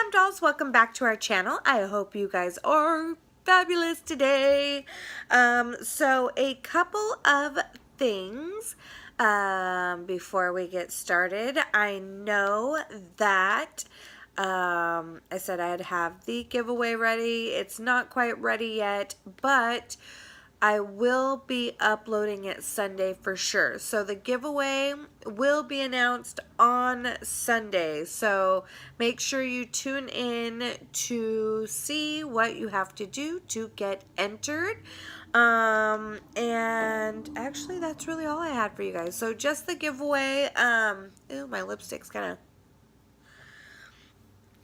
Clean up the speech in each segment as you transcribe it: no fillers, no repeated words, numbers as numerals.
Fam Dolls, welcome back to our channel. I hope you guys are fabulous today. So a couple of things before we get started. I know that I said I'd have the giveaway ready. It's not quite ready yet, but I will be uploading it Sunday for sure. So the giveaway will be announced on Sunday. So make sure you tune in to see what you have to do to get entered. And actually that's really all I had for you guys. So just the giveaway. Ew, my lipstick's kind of,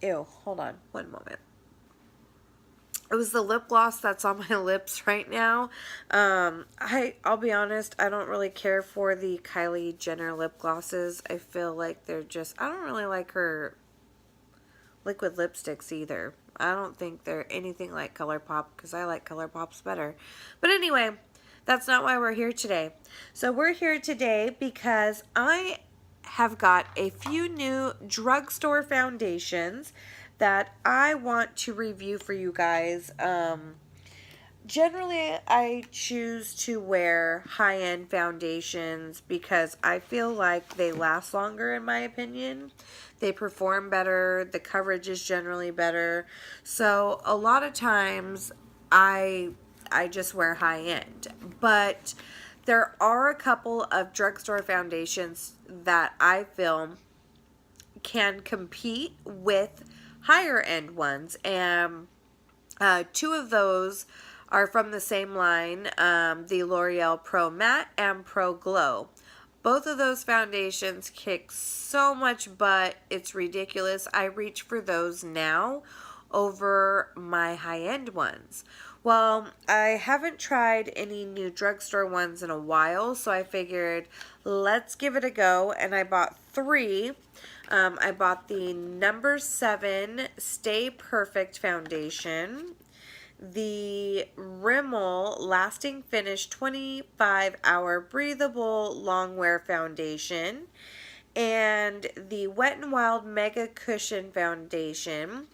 ew, hold on one moment. It was the lip gloss that's on my lips right now. I'll be honest, I don't really care for the Kylie Jenner lip glosses. I feel like they're just, I don't really like her liquid lipsticks either. I don't think they're anything like ColourPop because I like ColourPop's better. But anyway, that's not why we're here today. So we're here today because I have got a few new drugstore foundations that I want to review for you guys. Generally, I choose to wear high-end foundations because I feel like they last longer, in my opinion. They perform better. The coverage is generally better. So a lot of times I just wear high-end. But there are a couple of drugstore foundations that I feel can compete with higher end ones, and two of those are from the same line, the L'Oreal Pro Matte and Pro Glow. Both of those foundations kick so much butt, it's ridiculous. I reach for those now over my high-end ones. Well, I haven't tried any new drugstore ones in a while, so I figured let's give it a go, and I bought three. I bought the number 7 Stay Perfect foundation, the Rimmel Lasting Finish 25-hour Breathable Longwear foundation, and the Wet n Wild Mega Cushion foundation.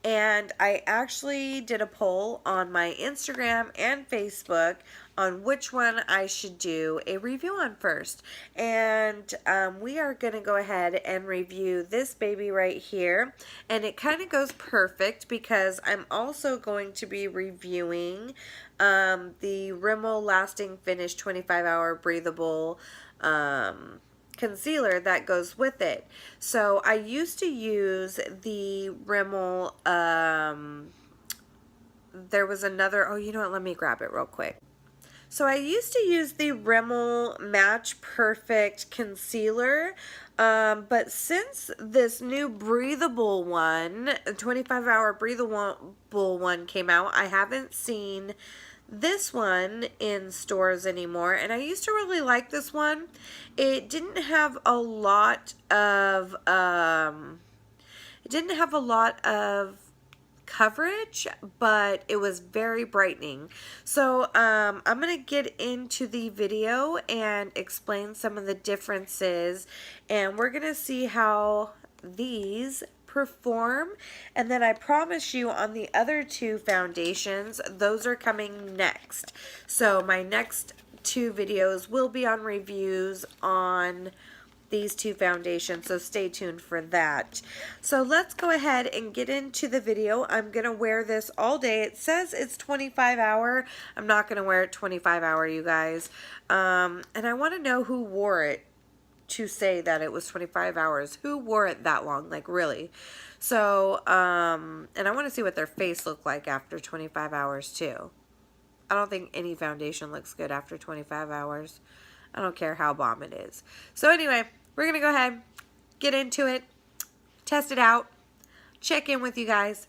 And I actually did a poll on my Instagram and Facebook on which one I should do a review on first. And we are going to go ahead and review this baby right here. And it kind of goes perfect because I'm also going to be reviewing the Rimmel Lasting Finish 25-hour Breathable concealer that goes with it. So I used to use the Rimmel, there was another, oh, you know what, let me grab it real quick. So I used to use the Rimmel Match Perfect concealer, but since this new breathable one, 25-hour breathable one came out, I haven't seen this one in stores anymore, and I used to really like this one. It didn't have a lot of coverage, but it was very brightening. So I'm gonna get into the video and explain some of the differences, and we're gonna see how these perform. And then I promise you on the other two foundations, those are coming next. So my next two videos will be on reviews on these two foundations, so stay tuned for that. So let's go ahead and get into the video. I'm gonna wear this all day. It says it's 25-hour. I'm not gonna wear it 25-hour, you guys. And I want to know who wore it to say that it was 25 hours. Who wore it that long? Like, really? So, and I want to see what their face looked like after 25 hours too. I don't think any foundation looks good after 25 hours. I don't care how bomb it is. So anyway, we're going to go ahead, get into it, test it out, check in with you guys,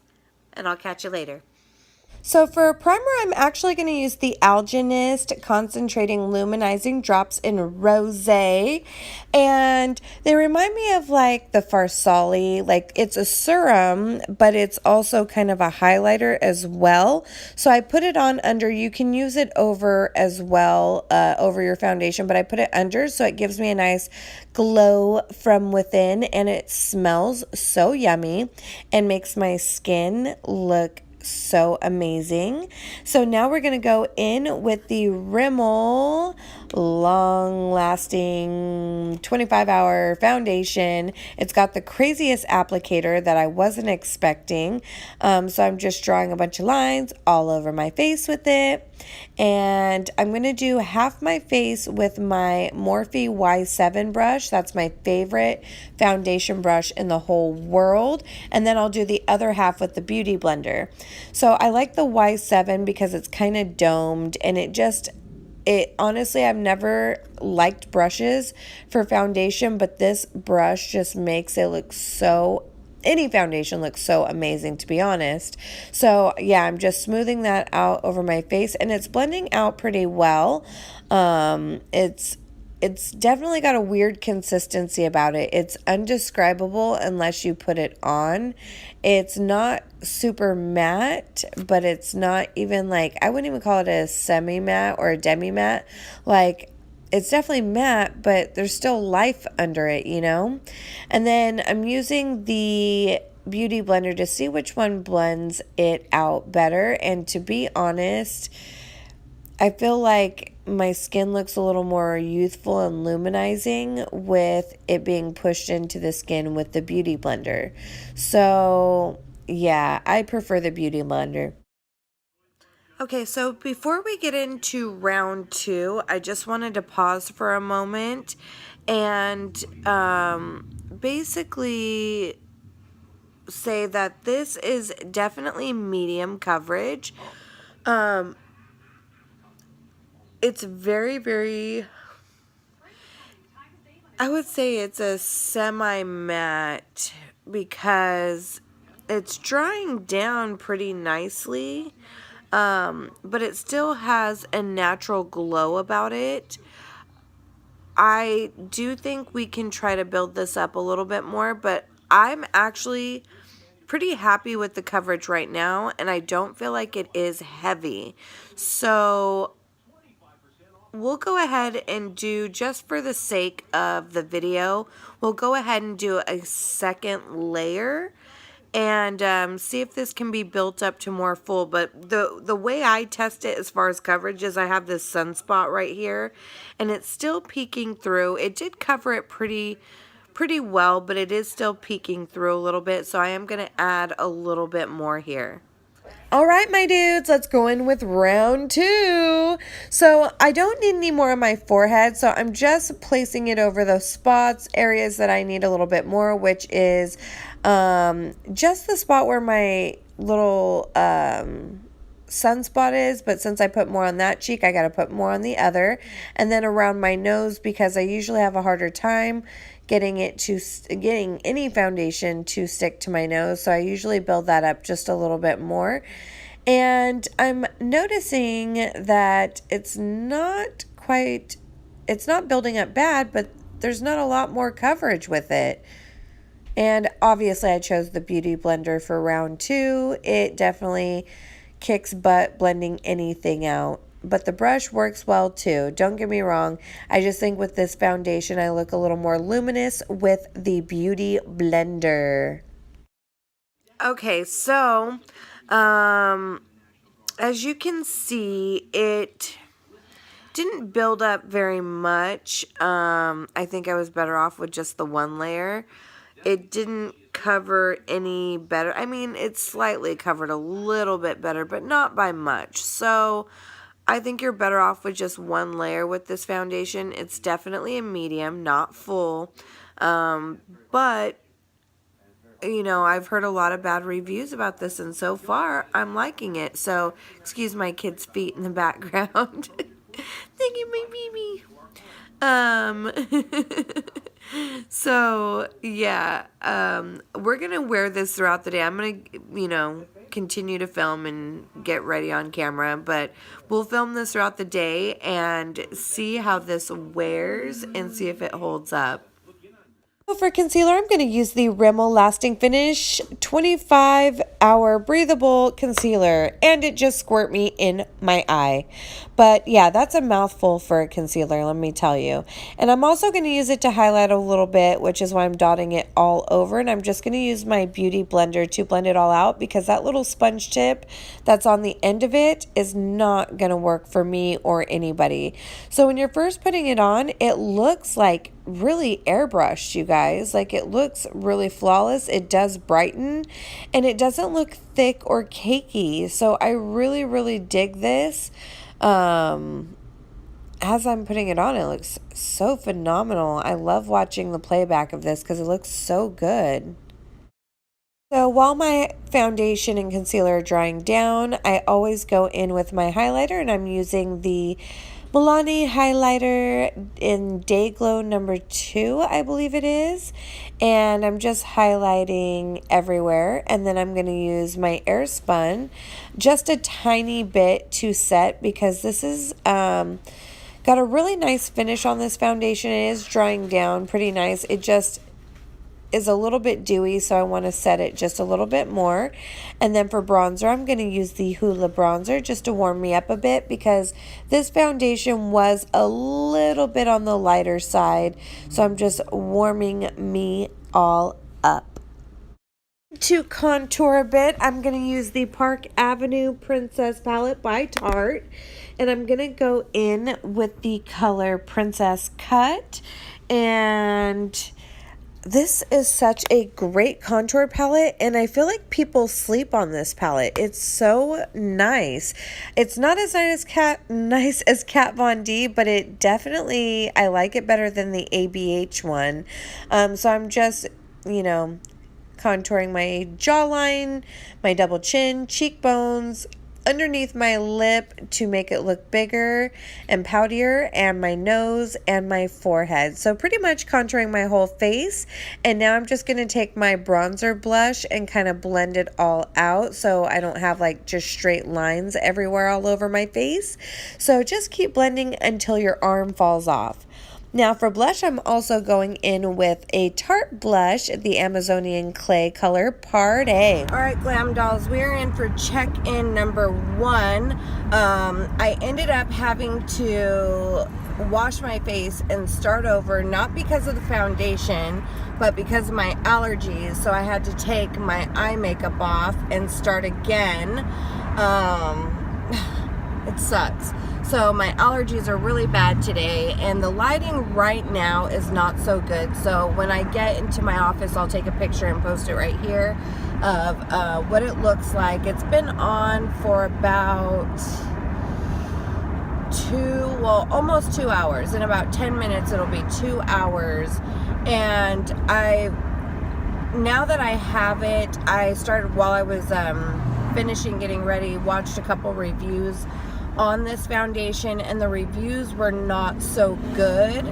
and I'll catch you later. So for a primer, I'm actually going to use the Algenist Concentrating Luminizing Drops in Rosé. And they remind me of like the Farsali. Like it's a serum, but it's also kind of a highlighter as well. So I put it on under. You can use it over as well, over your foundation, but I put it under so it gives me a nice glow from within, and it smells so yummy and makes my skin look so amazing. So now we're going to go in with the Rimmel long lasting 25-hour foundation. It's got the craziest applicator that I wasn't expecting. So I'm just drawing a bunch of lines all over my face with it. And I'm going to do half my face with my Morphe Y7 brush. That's my favorite foundation brush in the whole world. And then I'll do the other half with the Beauty Blender. So I like the Y7 because it's kind of domed, and it honestly, I've never liked brushes for foundation, but this brush just makes it look any foundation looks so amazing, to be honest. So yeah, I'm just smoothing that out over my face, and it's blending out pretty well. It's definitely got a weird consistency about it. It's undescribable unless you put it on. It's not super matte, but it's not even like, I wouldn't even call it a semi-matte or a demi-matte. Like, it's definitely matte, but there's still life under it, you know? And then I'm using the Beauty Blender to see which one blends it out better. And to be honest, I feel like my skin looks a little more youthful and luminizing with it being pushed into the skin with the Beauty Blender. So, yeah, I prefer the Beauty Blender. Okay, so before we get into round two, I just wanted to pause for a moment and basically say that this is definitely medium coverage. It's very, very, I would say it's a semi-matte because it's drying down pretty nicely, but it still has a natural glow about it. I do think we can try to build this up a little bit more, but I'm actually pretty happy with the coverage right now, and I don't feel like it is heavy. So we'll go ahead and do, just for the sake of the video, we'll go ahead and do a second layer and see if this can be built up to more full. But the way I test it as far as coverage is I have this sunspot right here, and it's still peeking through. It did cover it pretty well, but it is still peeking through a little bit, so I am going to add a little bit more here. All right, my dudes, let's go in with round two. So I don't need any more on my forehead, so I'm just placing it over those spots, areas that I need a little bit more, which is just the spot where my little sunspot is, but since I put more on that cheek, I got to put more on the other. And then around my nose, because I usually have a harder time getting any foundation to stick to my nose, so I usually build that up just a little bit more. And I'm noticing that it's not building up bad, but there's not a lot more coverage with it. And obviously I chose the Beauty Blender for round two. It definitely kicks butt blending anything out. But the brush works well too. Don't get me wrong. I just think with this foundation, I look a little more luminous with the Beauty Blender. Okay, so as you can see, it didn't build up very much. I think I was better off with just the one layer. It didn't cover any better. I mean, it slightly covered a little bit better, but not by much. So I think you're better off with just one layer with this foundation. It's definitely a medium, not full. But, you know, I've heard a lot of bad reviews about this, and so far, I'm liking it. So, excuse my kid's feet in the background. Thank you, my baby. So, yeah, we're going to wear this throughout the day. I'm going to, you know, continue to film and get ready on camera, but we'll film this throughout the day and see how this wears and see if it holds up. For concealer, I'm going to use the Rimmel Lasting Finish 25-hour Breathable Concealer, and it just squirt me in my eye. But yeah, that's a mouthful for a concealer, let me tell you. And I'm also going to use it to highlight a little bit, which is why I'm dotting it all over. And I'm just going to use my Beauty Blender to blend it all out, because that little sponge tip that's on the end of it is not going to work for me or anybody. So when you're first putting it on, it looks like really airbrushed, you guys. Like, it looks really flawless. It does brighten, and it doesn't look thick or cakey. So I really dig this. As I'm putting it on, it looks so phenomenal. I love watching the playback of this because it looks so good. So while my foundation and concealer are drying down, I always go in with my highlighter, and I'm using the Milani highlighter in Day Glow number 2, I believe it is. And I'm just highlighting everywhere. And then I'm going to use my Airspun just a tiny bit to set, because this is got a really nice finish on this foundation. It is drying down pretty nice. It just is a little bit dewy, so I want to set it just a little bit more. And then for bronzer, I'm going to use the Hoola bronzer just to warm me up a bit, because this foundation was a little bit on the lighter side, so I'm just warming me all up. To contour a bit, I'm going to use the Park Avenue Princess palette by Tarte, and I'm going to go in with the color Princess Cut. And this is such a great contour palette, and I feel like people sleep on this palette. It's so nice. It's not as nice as Kat Von D, but it definitely, I like it better than the ABH one. So I'm just, contouring my jawline, my double chin, cheekbones, underneath my lip to make it look bigger and poutier, and my nose and my forehead. So pretty much contouring my whole face. And now I'm just going to take my bronzer blush and kind of blend it all out, so I don't have like just straight lines everywhere all over my face. So just keep blending until your arm falls off. Now for blush, I'm also going in with a Tarte blush, the Amazonian Clay color Party. Alright, Glam Dolls, we're in for check-in number 1. I ended up having to wash my face and start over, not because of the foundation, but because of my allergies. So I had to take my eye makeup off and start again. It sucks. So my allergies are really bad today, and the lighting right now is not so good. So when I get into my office, I'll take a picture and post it right here of what it looks like. It's been on for about almost 2 hours. In about 10 minutes, it'll be 2 hours. And now that I have it, I started while I was finishing getting ready, watched a couple reviews on this foundation, and the reviews were not so good.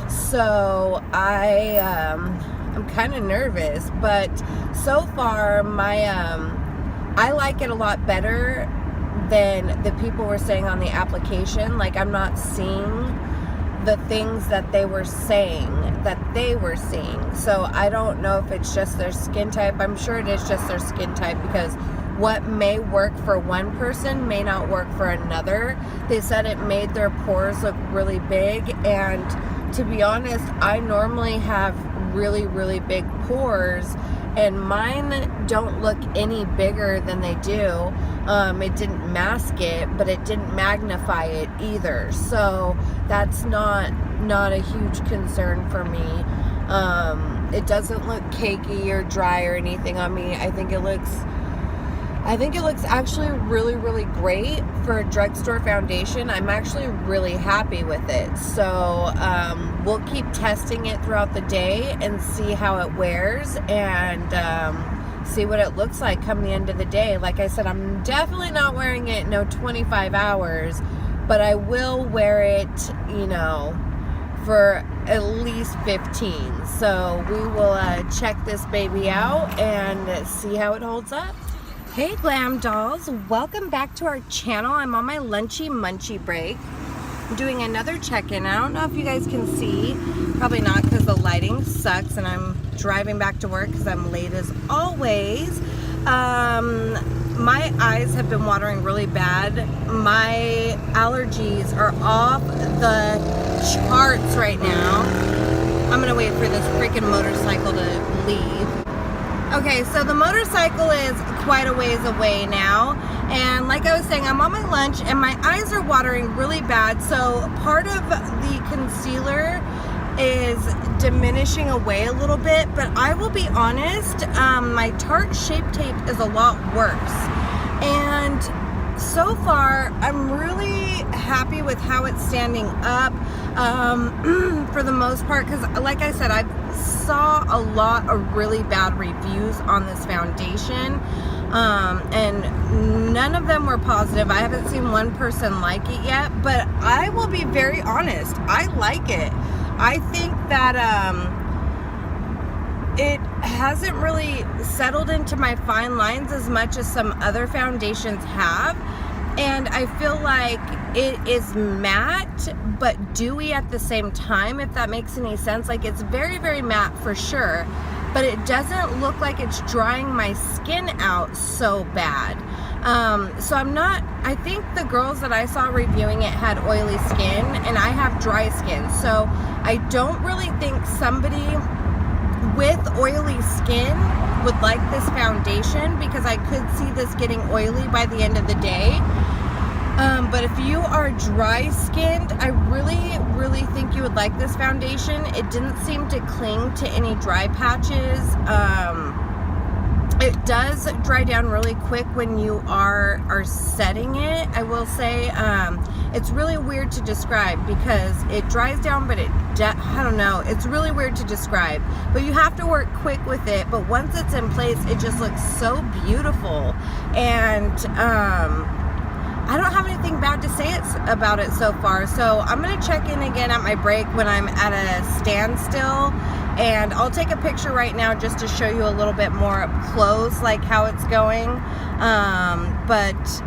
So I'm kind of nervous, but so far I like it a lot better than the people were saying on the application. Like, I'm not seeing the things that they were saying that they were seeing. So I don't know if it's just their skin type. I'm sure it is just their skin type, because what may work for one person may not work for another. They said it made their pores look really big, and to be honest, I normally have really big pores, and mine don't look any bigger than they do. It didn't mask it, but it didn't magnify it either. So that's not a huge concern for me. It doesn't look cakey or dry or anything on me. I think it looks actually really great for a drugstore foundation. I'm actually really happy with it. So we'll keep testing it throughout the day and see how it wears, and see what it looks like come the end of the day. Like I said, I'm definitely not wearing it 25 hours, but I will wear it, for at least 15. So we will check this baby out and see how it holds up. Hey glam dolls, welcome back to our channel. I'm on my lunchy munchy break. I'm doing another check-in. I don't know if you guys can see, probably not because the lighting sucks and I'm driving back to work because I'm late as always. My eyes have been watering really bad. My allergies are off the charts right now. I'm gonna wait for this freaking motorcycle to leave. Okay, so the motorcycle is quite a ways away now, and like I was saying, I'm on my lunch and my eyes are watering really bad, so part of the concealer is diminishing away a little bit, but I will be honest, my Tarte Shape Tape is a lot worse, and so far I'm really happy with how it's standing up for the most part, because like I said, I saw a lot of really bad reviews on this foundation, and none of them were positive. I haven't seen one person like it yet, but I will be very honest, I like it. I think that it hasn't really settled into my fine lines as much as some other foundations have, and I feel like it is matte but dewy at the same time, if that makes any sense. Like, it's very, very matte for sure, but it doesn't look like it's drying my skin out so bad. So I think the girls that I saw reviewing it had oily skin, and I have dry skin, so I don't really think somebody with oily skin would like this foundation, because I could see this getting oily by the end of the day. But if you are dry skinned, I really, really think you would like this foundation. It didn't seem to cling to any dry patches. It does dry down really quick when you are setting it. I will say, it's really weird to describe because it dries down, but I don't know, it's really weird to describe, but you have to work quick with it. But once it's in place, it just looks so beautiful, and I don't have anything bad to say about it so far. So I'm gonna check in again at my break when I'm at a standstill, and I'll take a picture right now just to show you a little bit more up close, like how it's going. But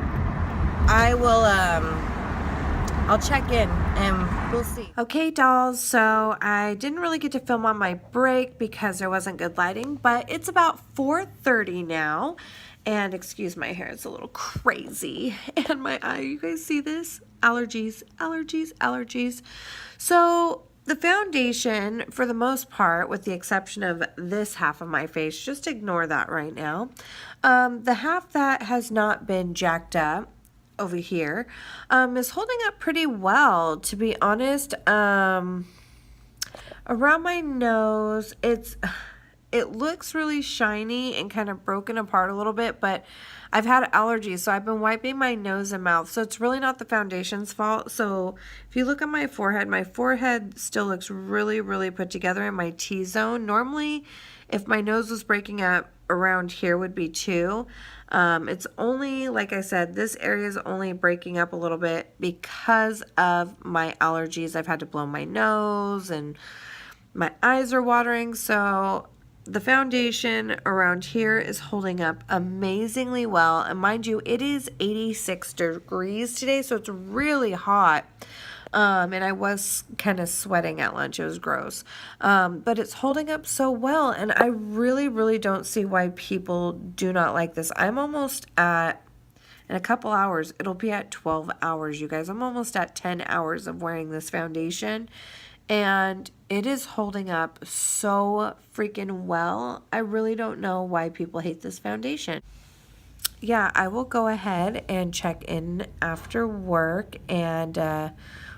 I will, I'll check in and we'll see. Okay, dolls, so I didn't really get to film on my break because there wasn't good lighting, but it's about 4:30 now. And excuse my hair, it's a little crazy. And my eye, you guys see this? Allergies, allergies, allergies. So the foundation, for the most part, with the exception of this half of my face, just ignore that right now. The half that has not been jacked up over here is holding up pretty well, to be honest. Around my nose, it looks really shiny and kind of broken apart a little bit, but I've had allergies, so I've been wiping my nose and mouth, so it's really not the foundation's fault. So if you look at my forehead still looks really, really put together in my T-zone. Normally, if my nose was breaking up around here would be 2. It's only, like I said, this area is only breaking up a little bit because of my allergies. I've had to blow my nose and my eyes are watering, so the foundation around here is holding up amazingly well. And mind you, it is 86 degrees today, so it's really hot. And I was kind of sweating at lunch. It was gross. But it's holding up so well, and I really, really don't see why people do not like this. I'm almost at, in a couple hours, it'll be at 12 hours, you guys. I'm almost at 10 hours of wearing this foundation, and it is holding up so freaking well. I really don't know why people hate this foundation. Yeah, I will go ahead and check in after work, and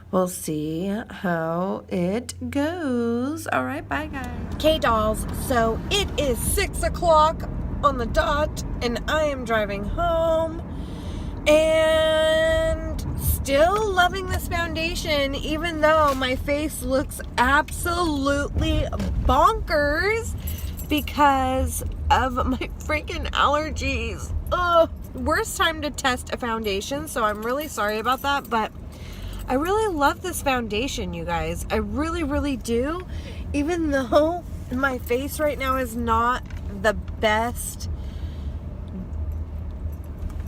we'll see how it goes. All right, bye guys. Okay, dolls, so it is 6 o'clock on the dot, and I am driving home, and still loving this foundation, even though my face looks absolutely bonkers because of my freaking allergies. Ugh, worst time to test a foundation, so I'm really sorry about that, but I really love this foundation, you guys. I really, really do, even though my face right now is not the best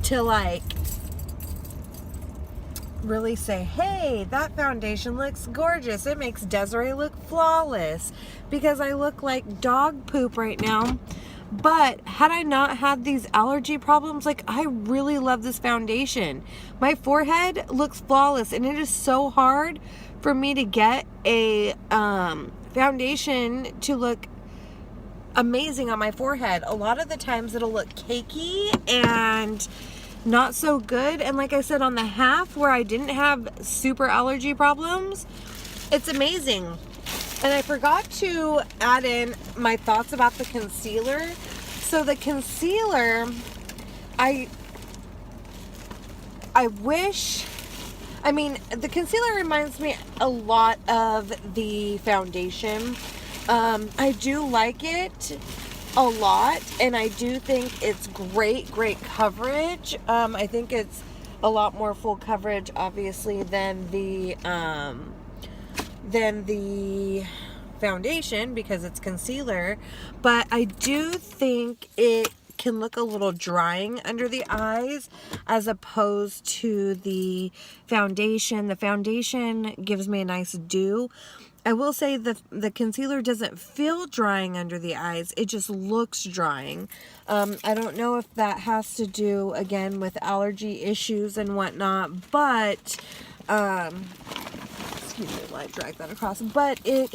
to like really say, hey, that foundation looks gorgeous. It makes Desiree look flawless, because I look like dog poop right now. But had I not had these allergy problems, like, I really love this foundation. My forehead looks flawless, and it is so hard for me to get a foundation to look amazing on my forehead. A lot of the times it'll look cakey and not so good. And like I said, on the half where I didn't have super allergy problems, it's amazing. And I forgot to add in my thoughts about the concealer. So the concealer, I wish, I mean, the concealer reminds me a lot of the foundation. I do like it a lot, and I do think it's great coverage. I think it's a lot more full coverage, obviously, than the foundation, because it's concealer. But I do think it can look a little drying under the eyes as opposed to the foundation. The foundation gives me a nice dew. I will say the concealer doesn't feel drying under the eyes. It just looks drying. I don't know if that has to do, again, with allergy issues and whatnot, but, excuse me while I drag that across, but it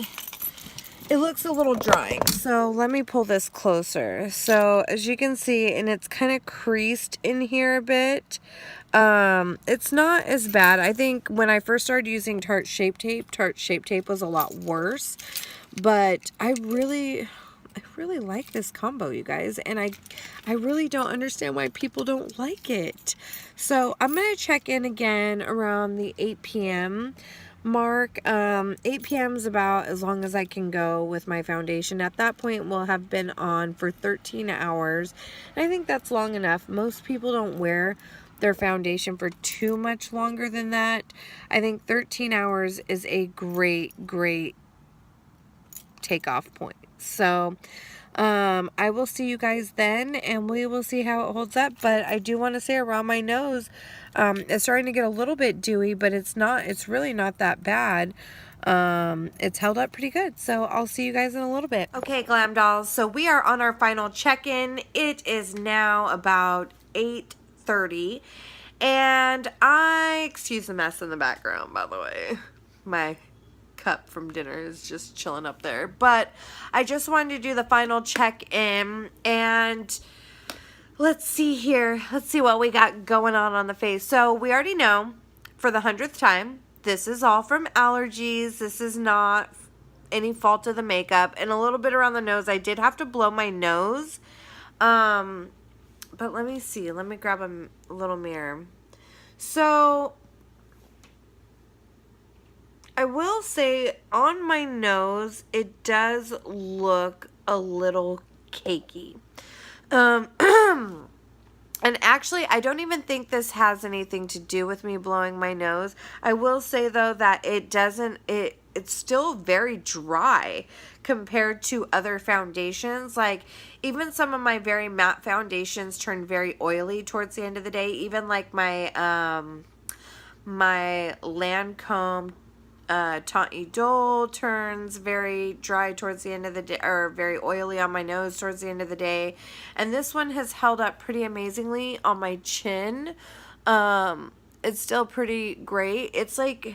looks a little drying. So let me pull this closer. So as you can see, and it's kind of creased in here a bit. It's not as bad. I think when I first started using Tarte Shape Tape was a lot worse. But I really like this combo, you guys. And I really don't understand why people don't like it. So I'm going to check in again around the 8 p.m. mark. 8 p.m. is about as long as I can go with my foundation. At that point, we'll have been on for 13 hours. And I think that's long enough. Most people don't wear their foundation for too much longer than that. I think 13 hours is a great takeoff point. So I will see you guys then, and we will see how it holds up. But I do want to say, around my nose, it's starting to get a little bit dewy, but it's really not that bad. It's held up pretty good. So I'll see you guys in a little bit. Okay, Glam Dolls, so we are on our final check-in. It is now about 8:30, and excuse the mess in the background, by the way. My cup from dinner is just chilling up there, but I just wanted to do the final check-in, and let's see here. Let's see what we got going on the face. So we already know, for the 100th time, this is all from allergies. This is not any fault of the makeup. And a little bit around the nose. I did have to blow my nose. But let me see. Let me grab a little mirror. So I will say, on my nose, it does look a little cakey. And actually, I don't even think this has anything to do with me blowing my nose. I will say, though, that it's still very dry compared to other foundations. Like, even some of my very matte foundations turn very oily towards the end of the day. Even like my my Lancome Teint Idole turns very dry towards the end of the day, or very oily on my nose towards the end of the day. And this one has held up pretty amazingly on my chin. It's still pretty great. It's like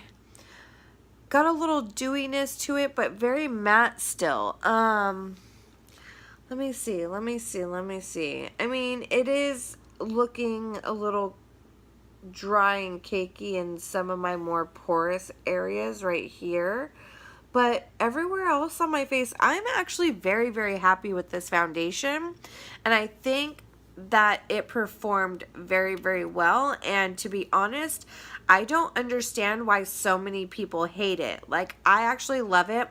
got a little dewiness to it, but very matte still. Let me see. I mean, it is looking a little dry and cakey in some of my more porous areas right here, but everywhere else on my face, I'm actually very happy with this foundation, and I think that it performed very well. And to be honest, I don't understand why so many people hate it. Like, I actually love it.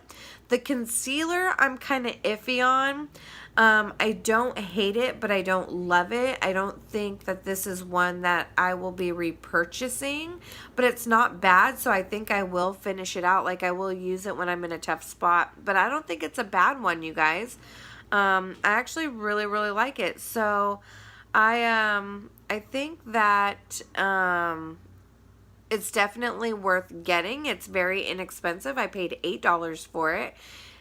The concealer, I'm kind of iffy on. I don't hate it, but I don't love it. I don't think that this is one that I will be repurchasing, but it's not bad, so I think I will finish it out. Like, I will use it when I'm in a tough spot, but I don't think it's a bad one, you guys. I actually really like it. So I think that it's definitely worth getting. It's very inexpensive. I paid $8 for it.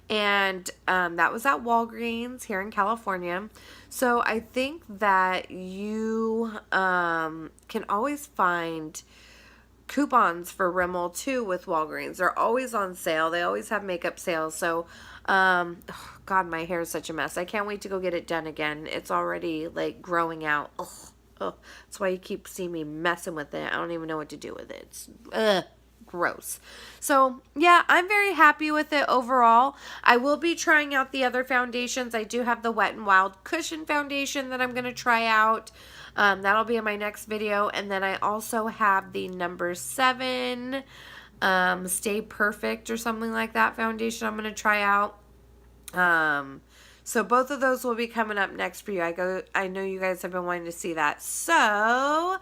And that was at Walgreens here in California. So I think that you can always find coupons for Rimmel too with Walgreens. They're always on sale. They always have makeup sales. So, oh God, my hair is such a mess. I can't wait to go get it done again. It's already like growing out. Oh, that's why you keep seeing me messing with it. I don't even know what to do with it. It's gross. So yeah, I'm very happy with it overall. I will be trying out the other foundations. I do have the Wet n Wild Cushion foundation that I'm going to try out. That'll be in my next video. And then I also have the number 7 Stay Perfect or something like that foundation I'm going to try out. So both of those will be coming up next for you. I know you guys have been wanting to see that. So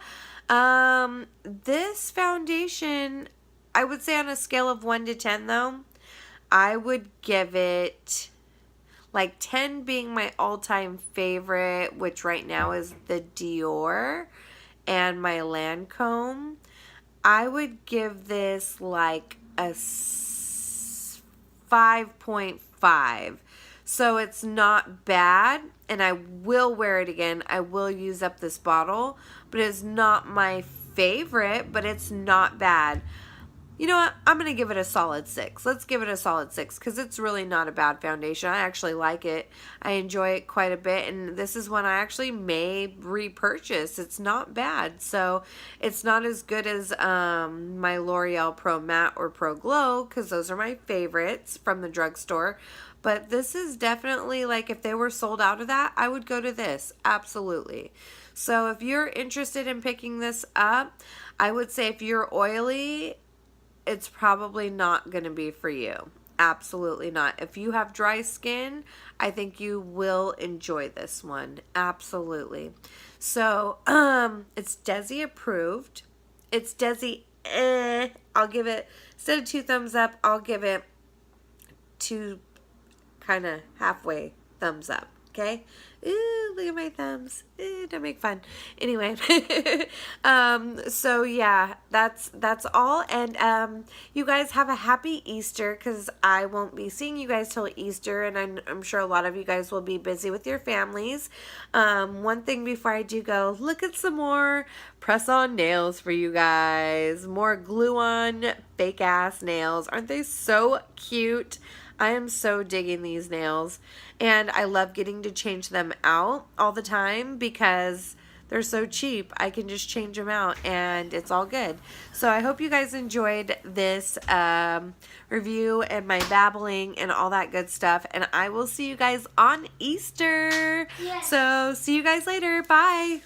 this foundation, I would say on a scale of 1 to 10 though, I would give it like 10 being my all-time favorite, which right now is the Dior and my Lancome. I would give this like a 5.5. So it's not bad, and I will wear it again. I will use up this bottle, but it's not my favorite, but it's not bad. You know what? I'm going to give it a solid 6. Let's give it a solid 6 because it's really not a bad foundation. I actually like it. I enjoy it quite a bit, and this is one I actually may repurchase. It's not bad. So it's not as good as my L'Oreal Pro Matte or Pro Glow because those are my favorites from the drugstore. But this is definitely like if they were sold out of that, I would go to this. Absolutely. So if you're interested in picking this up, I would say if you're oily, it's probably not going to be for you. Absolutely not. If you have dry skin, I think you will enjoy this one. Absolutely. So, it's Desi approved. It's Desi, I'll give it, instead of 2 thumbs up, I'll give it 2 kind of halfway thumbs up. Okay? Ooh, look at my thumbs. Ooh, don't make fun. Anyway, so yeah, that's all. And you guys have a happy Easter because I won't be seeing you guys till Easter, and I'm sure a lot of you guys will be busy with your families. One thing before I do go, look at some more press-on nails for you guys. More glue-on fake-ass nails. Aren't they so cute? I am so digging these nails, and I love getting to change them out all the time because they're so cheap. I can just change them out and it's all good. So I hope you guys enjoyed this review and my babbling and all that good stuff, and I will see you guys on Easter. Yes. So see you guys later. Bye.